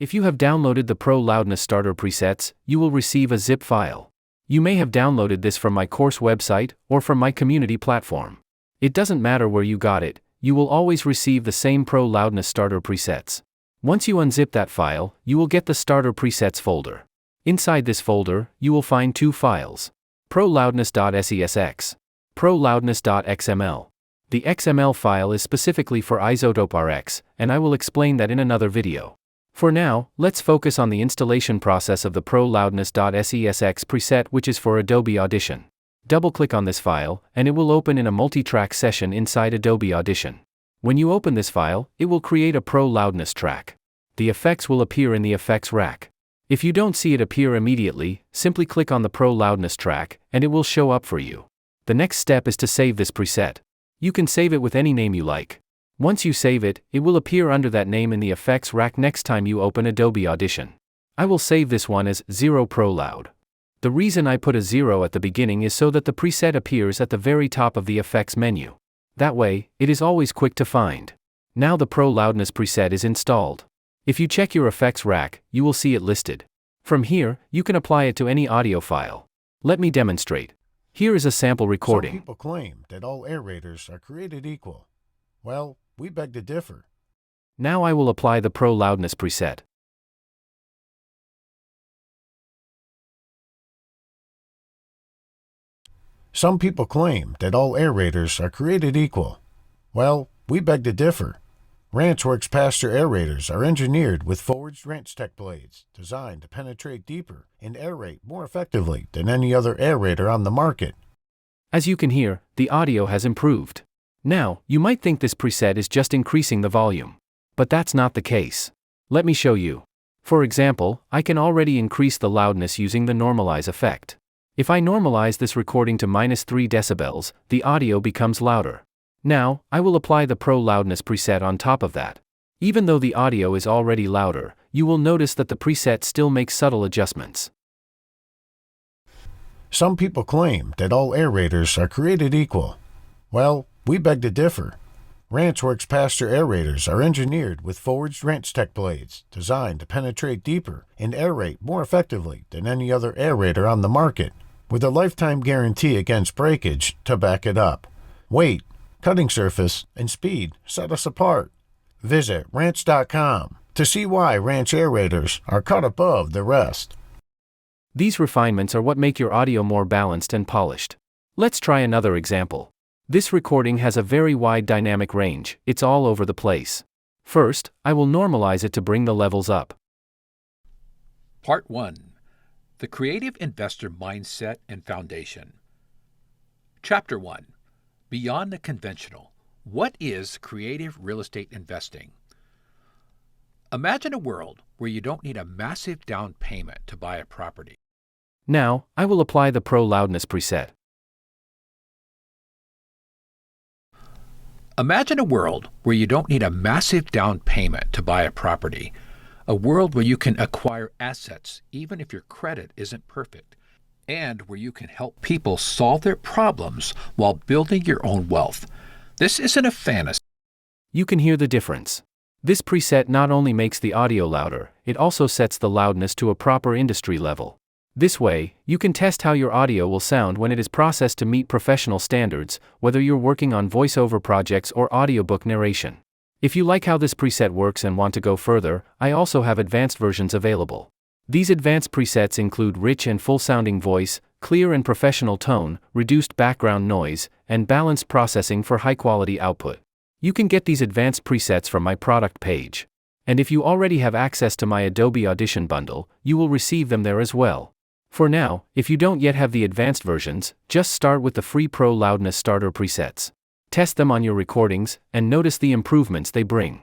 If you have downloaded the Pro Loudness Starter presets, you will receive a zip file. You may have downloaded this from my course website or from my community platform. It doesn't matter where you got it, you will always receive the same Pro Loudness Starter presets. Once you unzip that file, you will get the Starter Presets folder. Inside this folder, you will find two files: proloudness.sesx, proloudness.xml. The XML file is specifically for Isotope RX, and I will explain that in another video. For now, let's focus on the installation process of the proloudness.sesx preset, which is for Adobe Audition. Double-click on this file, and it will open in a multi-track session inside Adobe Audition. When you open this file, it will create a Pro Loudness track. The effects will appear in the effects rack. If you don't see it appear immediately, simply click on the Pro Loudness track, and it will show up for you. The next step is to save this preset. You can save it with any name you like. Once you save it, it will appear under that name in the effects rack next time you open Adobe Audition. I will save this one as 0 Pro Loud. The reason I put a 0 at the beginning is so that the preset appears at the very top of the effects menu. That way, it is always quick to find. Now the Pro Loudness preset is installed. If you check your effects rack, you will see it listed. From here, you can apply it to any audio file. Let me demonstrate. Here is a sample recording. Some people claim that all aerators are created equal. Well, we beg to differ. Now I will apply the Pro Loudness preset. Some people claim that all aerators are created equal. Well, we beg to differ. Ranchworks Pasture aerators are engineered with forged wrench tech blades designed to penetrate deeper and aerate more effectively than any other aerator on the market. As you can hear, the audio has improved. Now, you might think this preset is just increasing the volume. But that's not the case. Let me show you. For example, I can already increase the loudness using the normalize effect. If I normalize this recording to -3 decibels, the audio becomes louder. Now, I will apply the Pro Loudness preset on top of that. Even though the audio is already louder, you will notice that the preset still makes subtle adjustments. Some people claim that all aerators are created equal. Well, we beg to differ. Ranchworks Pasture aerators are engineered with forged wrench tech blades designed to penetrate deeper and aerate more effectively than any other aerator on the market, with a lifetime guarantee against breakage to back it up. Weight, cutting surface, and speed set us apart. Visit ranch.com to see why ranch aerators are cut above the rest. These refinements are what make your audio more balanced and polished. Let's try another example. This recording has a very wide dynamic range, it's all over the place. First, I will normalize it to bring the levels up. Part 1. The Creative Investor Mindset and Foundation. Chapter 1. Beyond the Conventional. What is creative real estate investing? Imagine a world where you don't need a massive down payment to buy a property. Now, I will apply the Pro Loudness preset. Imagine a world where you don't need a massive down payment to buy a property. A world where you can acquire assets even if your credit isn't perfect, and where you can help people solve their problems while building your own wealth. This isn't a fantasy. You can hear the difference. This preset not only makes the audio louder, it also sets the loudness to a proper industry level. This way, you can test how your audio will sound when it is processed to meet professional standards, whether you're working on voiceover projects or audiobook narration. If you like how this preset works and want to go further, I also have advanced versions available. These advanced presets include rich and full-sounding voice, clear and professional tone, reduced background noise, and balanced processing for high-quality output. You can get these advanced presets from my product page. And if you already have access to my Adobe Audition bundle, you will receive them there as well. For now, if you don't yet have the advanced versions, just start with the free Pro Loudness Starter presets. Test them on your recordings, and notice the improvements they bring.